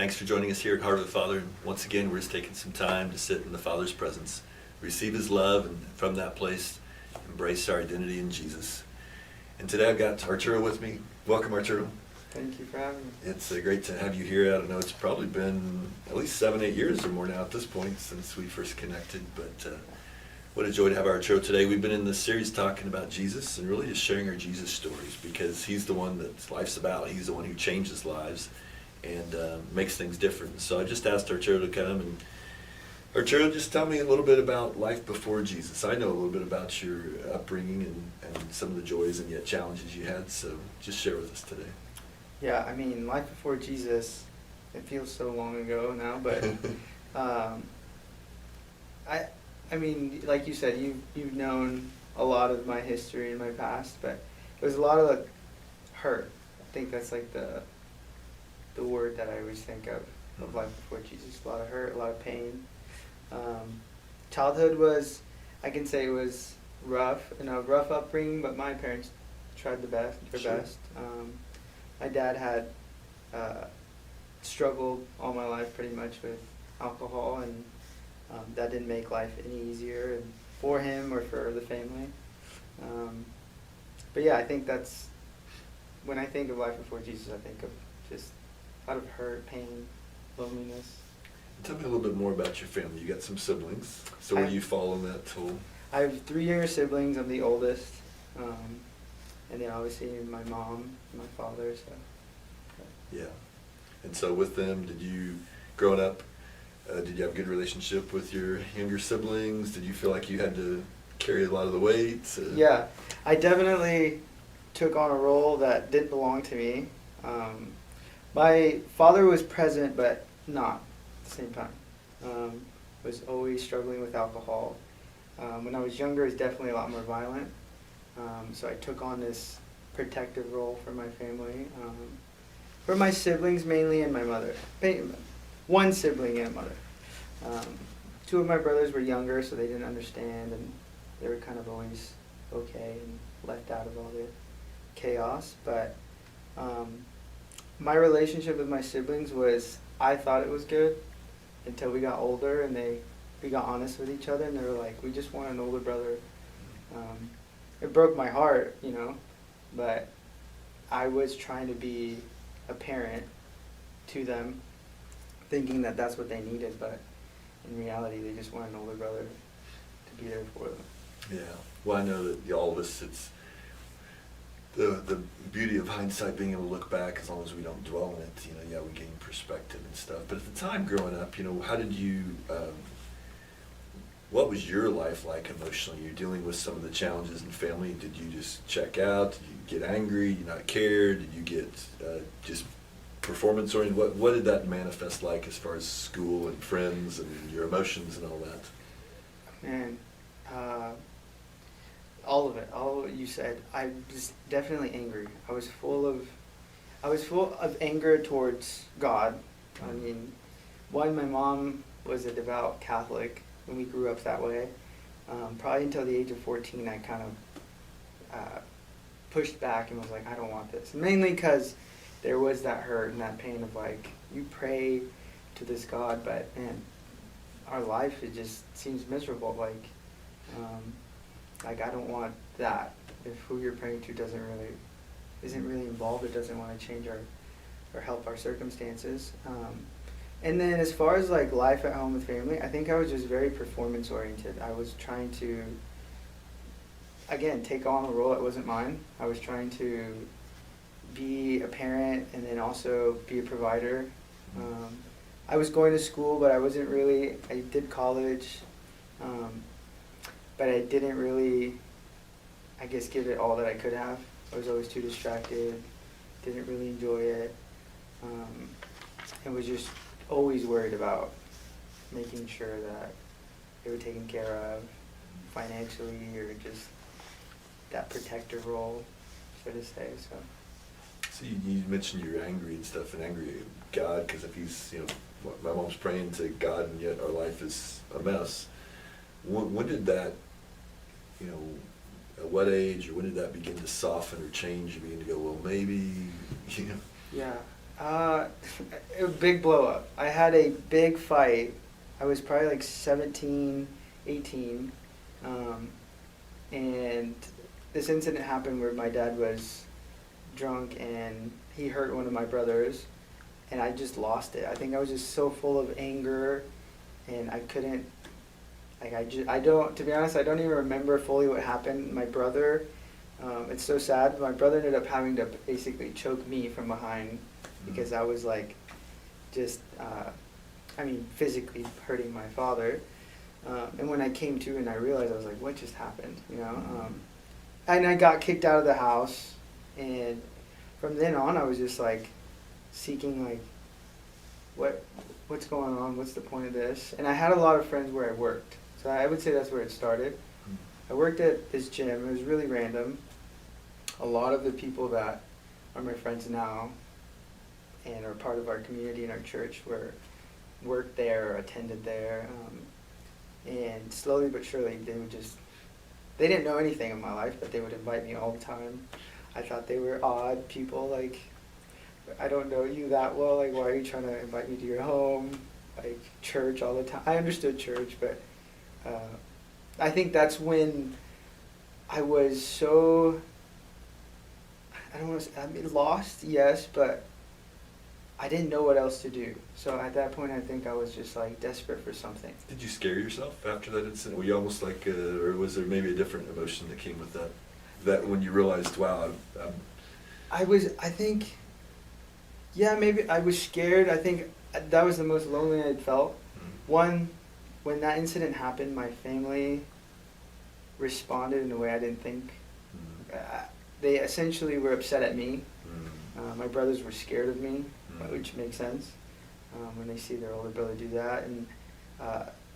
Thanks for joining us here at Heart of the Father. And once again, we're just taking some time to sit in the Father's presence, receive His love, and from that place, embrace our identity in Jesus. And today I've got Arturo with me. Welcome, Arturo. Thank you for having me. It's great to have you here. I don't know, it's probably been at least 7-8 years or more now at this point since we first connected, but what a joy to have Arturo today. We've been in this series talking about Jesus and really just sharing our Jesus stories because He's the one that life's about. He's the one who changes lives and makes things different. So I just asked Arturo to come, and Arturo, just tell me a little bit about life before Jesus. I know a little bit about your upbringing and some of the joys and yet challenges you had, so just share with us today. Yeah, I mean, life before Jesus, it feels so long ago now, but I mean, like you said, you've known a lot of my history and my past, but it was a lot of hurt. I think that's like the word that I always think of life before Jesus. A lot of hurt, a lot of pain. Childhood was, I can say it was rough, and a rough upbringing, but my parents tried their best. My dad had struggled all my life pretty much with alcohol, and that didn't make life any easier and for him or for the family. But yeah, I think that's, when I think of life before Jesus, I think of just a lot of hurt, pain, loneliness. Tell me a little bit more about your family. You got some siblings, so where do you fall in that whole? I have 3 younger siblings. I'm the oldest, and then obviously my mom, and my father. So. Yeah, and so with them, did you, growing up, did you have a good relationship with your younger siblings? Did you feel like you had to carry a lot of the weight? Yeah, I definitely took on a role that didn't belong to me. My father was present, but not at the same time. Was always struggling with alcohol. When I was younger, it was definitely a lot more violent. So I took on this protective role for my family. For my siblings mainly, and my mother. One sibling and a mother. 2 of my brothers were younger, so they didn't understand, and they were kind of always okay and left out of all the chaos. But my relationship with my siblings was, I thought it was good until we got older, and we got honest with each other, and they were like, we just want an older brother. It broke my heart, but I was trying to be a parent to them, thinking that that's what they needed, but in reality, they just want an older brother to be there for them. Yeah, well, I know that all of us, it's the beauty of hindsight, being able to look back as long as we don't dwell on it, yeah, we gain perspective and stuff. But at the time growing up, how did you, what was your life like emotionally? You're dealing with some of the challenges in family. Did you just check out? Did you get angry? Did you not care? Did you get just performance oriented? What did that manifest like as far as school and friends and your emotions and all that? Man, all of it, all of what you said. I was definitely angry. I was full of anger towards God. I mean, one, my mom was a devout Catholic, and we grew up that way. Probably until the age of 14, I kind of pushed back and was like, I don't want this. Mainly because there was that hurt and that pain of like, you pray to this God, but man, our life, it just seems miserable. Like I don't want that. If who you're praying to isn't really involved, it doesn't want to change or help our circumstances. And then as far as like life at home with family, I think I was just very performance oriented. I was trying to, again, take on a role that wasn't mine. I was trying to be a parent and then also be a provider. I was going to school, but I did college, but I didn't really, I guess, give it all that I could have. I was always too distracted, didn't really enjoy it, and was just always worried about making sure that they were taken care of financially, or just that protector role, so to say. So you mentioned you're angry and stuff, and angry at God, because if He's, my mom's praying to God, and yet our life is a mess. When did that, at what age, or when did that begin to soften or change? You begin to go, well, maybe, Yeah, Uh, a big blow up. I had a big fight. I was probably like 17, 18. And this incident happened where my dad was drunk and he hurt one of my brothers. And I just lost it. I think I was just so full of anger and I couldn't, like I don't, to be honest, I don't even remember fully what happened. My brother, it's so sad. My brother ended up having to basically choke me from behind because I was like, just, physically hurting my father. And when I came to and I realized, I was like, what just happened, you know? And I got kicked out of the house. And from then on, I was just like seeking like, what's going on? What's the point of this? And I had a lot of friends where I worked. So I would say that's where it started. I worked at this gym. It was really random. A lot of the people that are my friends now and are part of our community and our church worked there or attended there. And slowly but surely they didn't know anything of my life, but they would invite me all the time. I thought they were odd people, like, I don't know you that well, like, why are you trying to invite me to your home? Like, church all the time. I understood church, but I think that's when I was so, lost, yes, but I didn't know what else to do. So at that point, I think I was just like desperate for something. Did you scare yourself after that incident? Were you almost like, or was there maybe a different emotion that came with that? That when you realized, wow, maybe I was scared. I think that was the most lonely I'd felt. Mm-hmm. One, when that incident happened, my family responded in a way I didn't think. Mm-hmm. They essentially were upset at me. Mm-hmm. My brothers were scared of me, mm-hmm. which makes sense when they see their older brother do that. And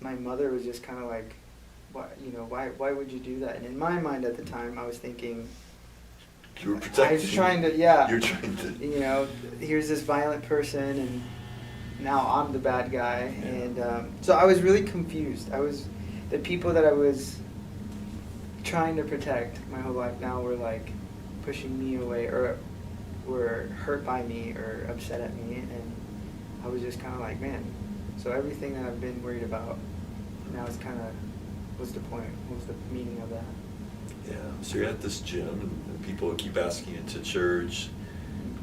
my mother was just kind of like, why would you do that? And in my mind at the time, I was thinking, you were protecting. I was trying to, yeah. You're trying to. Here's this violent person, and now I'm the bad guy. Yeah. And so I was really confused. The people that I was trying to protect my whole life now were like pushing me away, or were hurt by me, or upset at me, and I was just kind of like, man. So everything that I've been worried about now is kind of, what's the point? What's the meaning of that? Yeah. So you're at this gym, and people keep asking you to church.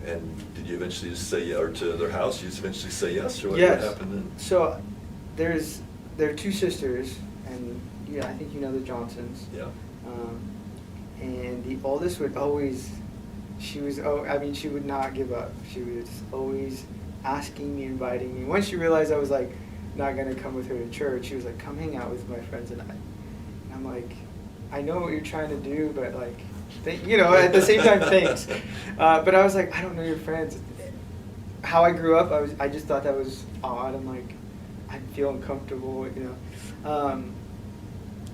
And did you eventually just say yes, or to their house? You just eventually say yes, or what happened then? So there are two sisters, and I think you know the Johnsons. Yeah. And the oldest would always, she would not give up. She was always asking me, inviting me. Once she realized I was like not gonna come with her to church, she was like, come hang out with my friends and I. And I'm like, I know what you're trying to do, but like, at the same time, thanks. But I was like, I don't know your friends. How I grew up, I just thought that was odd. I'm like, I feel uncomfortable,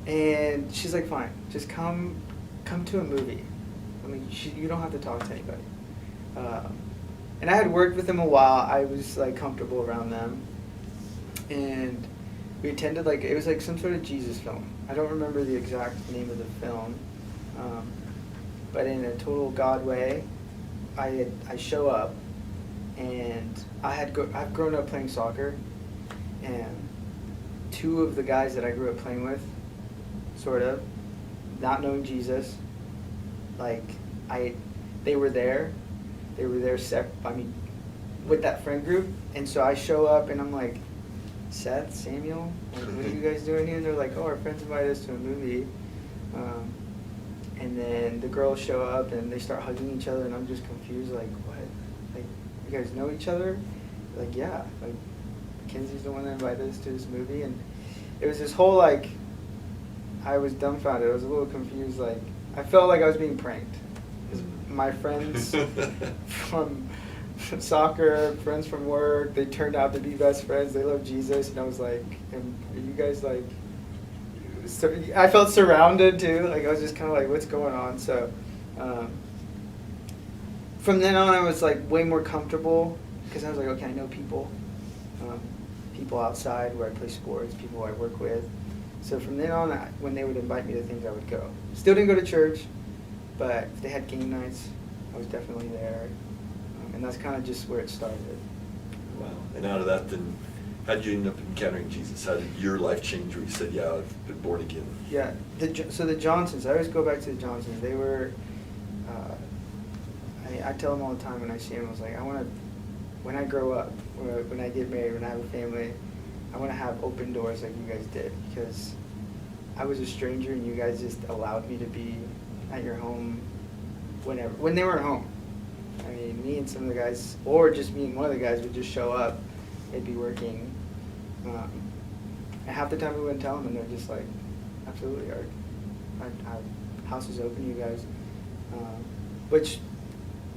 And she's like, fine, just come to a movie. I mean, you don't have to talk to anybody. And I had worked with them a while. I was like comfortable around them. And we attended it was like some sort of Jesus film. I don't remember the exact name of the film. But in a total God way, I show up, and I've grown up playing soccer, and two of the guys that I grew up playing with, sort of, not knowing Jesus, they were there with that friend group, and so I show up and I'm like, Seth, Samuel, what are you guys doing here? And they're like, oh, our friends invited us to a movie. And then the girls show up and they start hugging each other, and I'm just confused, like, what? Like, you guys know each other? Like, yeah. Like, Mackenzie's the one that invited us to this movie, and it was this whole, I was dumbfounded. I was a little confused, I felt like I was being pranked. 'Cause my friends from soccer, friends from work, they turned out to be best friends. They love Jesus, and I was like, are you guys I felt surrounded too. I was just kind of like, what's going on? So from then on, I was way more comfortable because I was like, okay, I know people, people outside where I play sports, people I work with. So from then on, when they would invite me to things, I would go. Still didn't go to church, but if they had game nights, I was definitely there. And that's kind of just where it started. Wow. And out of that, then, how did you end up encountering Jesus? How did your life change where you said, yeah, I've been born again? Yeah, so the Johnsons, I always go back to the Johnsons. They were, I tell them all the time when I see them, I was like, I want to, when I grow up, when I get married, when I have a family, I want to have open doors like you guys did, because I was a stranger and you guys just allowed me to be at your home when they weren't home. I mean, me and some of the guys, or just me and one of the guys would just show up. They'd be working. And half the time we wouldn't tell them, and they're just like, absolutely, our house is open, you guys. Which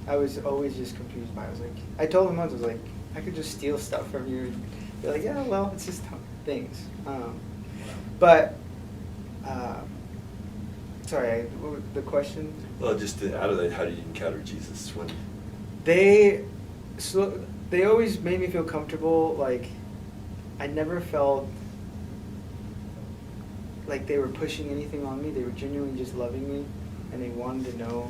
I was always just confused by. I was like, I told them once, I was like, I could just steal stuff from you. And they're like, yeah, well, it's just things. But, sorry, what was the question? Well, just out of that, how did you encounter Jesus? When? They always made me feel comfortable. Like, I never felt like they were pushing anything on me. They were genuinely just loving me, and they wanted to know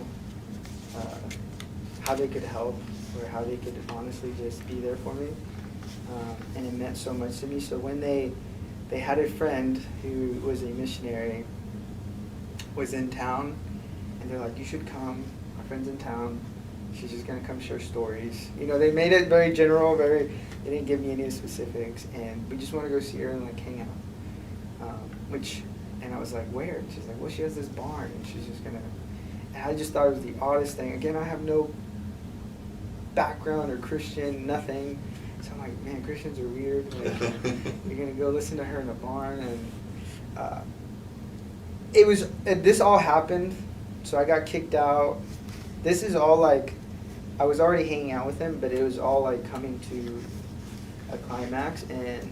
how they could help, or how they could honestly just be there for me. And it meant so much to me. So when they had a friend who was a missionary, was in town, and they're like, you should come, our friend's in town, she's just gonna come share stories. You know, they made it very general, they didn't give me any specifics, and we just want to go see her and like hang out. And I was like, where? And she's like, well, she has this barn, and she's just gonna, and I just thought it was the oddest thing. Again, I have no background or Christian, nothing. So I'm like, man, Christians are weird. Like, you're gonna go listen to her in a barn, and this all happened. So I got kicked out. This is all like, I was already hanging out with him, but it was all like coming to a climax. And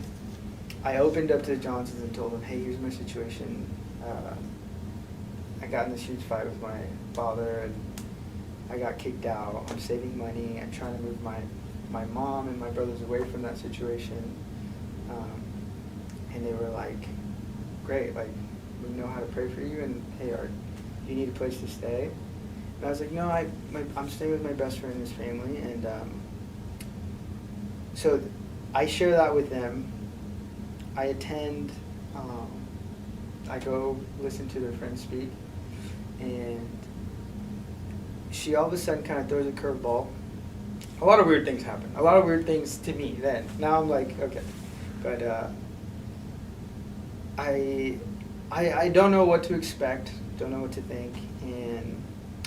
I opened up to the Johnsons and told them, hey, here's my situation. I got in this huge fight with my father, and I got kicked out. I'm saving money. I'm trying to move my mom and my brothers away from that situation. And they were like, great, like, we know how to pray for you, and hey, you need a place to stay. And I was like, no, I'm staying with my best friend and his family. And so I share that with them. I attend, I go listen to their friends speak, and she all of a sudden kind of throws a curveball. A lot of weird things happen. A lot of weird things to me then. Now I'm like, okay. But I don't know what to expect, don't know what to think, and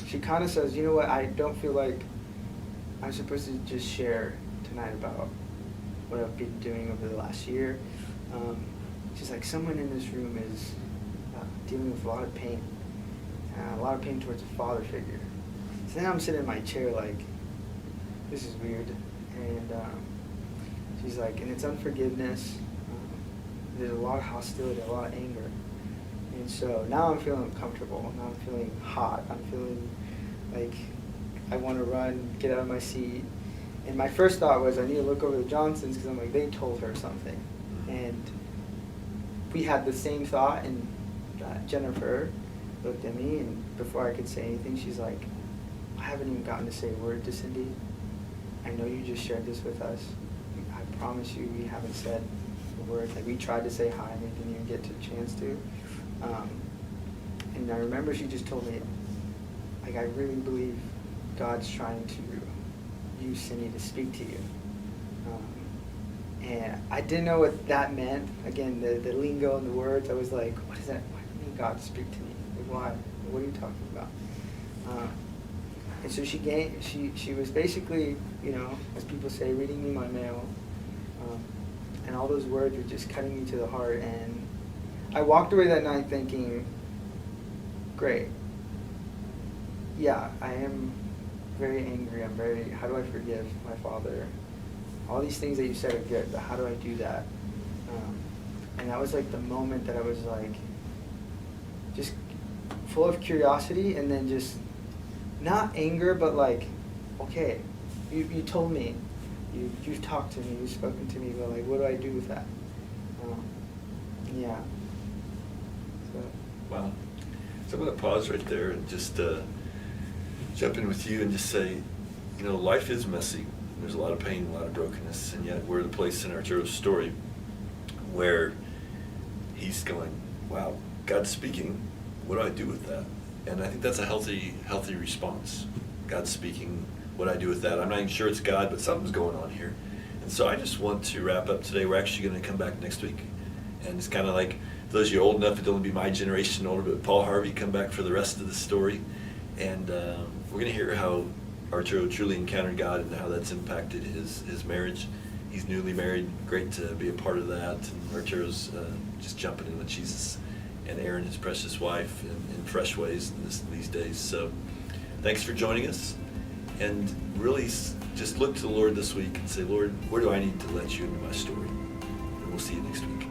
she kind of says, you know what, I don't feel like I'm supposed to just share tonight about what I've been doing over the last year. She's like, someone in this room is dealing with a lot of pain towards a father figure. So then I'm sitting in my chair like, this is weird. And she's like, and it's unforgiveness. There's a lot of hostility, a lot of anger. And so now I'm feeling comfortable. Now I'm feeling hot. I'm feeling like I want to run, get out of my seat. And my first thought was I need to look over the Johnsons, because I'm like, they told her something. And we had the same thought, and Jennifer looked at me, and before I could say anything, she's like, I haven't even gotten to say a word to Cindy. I know you just shared this with us. I promise you we haven't said a word. Like, we tried to say hi, and we didn't even get a chance to. And I remember she just told me, like, I really believe God's trying to use Cindy to speak to you. And I didn't know what that meant. Again, the lingo and the words, I was like, what is that? Why do you mean God speak to me? Like, why? What are you talking about? And so she was basically, you know, as people say, reading me my mail. And all those words were just cutting me to the heart. And I walked away that night thinking, great. Yeah, I am very angry. How do I forgive my father? All these things that you said are good, but how do I do that? And that was like the moment that I was like, just full of curiosity, and then just not anger, but like, okay, you told me, you've talked to me, you've spoken to me, but like, what do I do with that? Yeah. So. Wow. So I'm going to pause right there and just jump in with you and just say, life is messy. There's a lot of pain, a lot of brokenness, and yet we're at a place in Arturo's story where he's going, wow, God's speaking. What do I do with that? And I think that's a healthy response. God's speaking. What do I do with that? I'm not even sure it's God, but something's going on here. And so I just want to wrap up today. We're actually going to come back next week. And it's kind of like, for those of you old enough, it'll only be my generation older, but Paul Harvey come back for the rest of the story. And we're going to hear how Arturo truly encountered God and how that's impacted his marriage. He's newly married. Great to be a part of that. And Arturo's just jumping in with Jesus and Erin, his precious wife, in fresh ways these days. So thanks for joining us. And really just look to the Lord this week and say, Lord, where do I need to let you into my story? And we'll see you next week.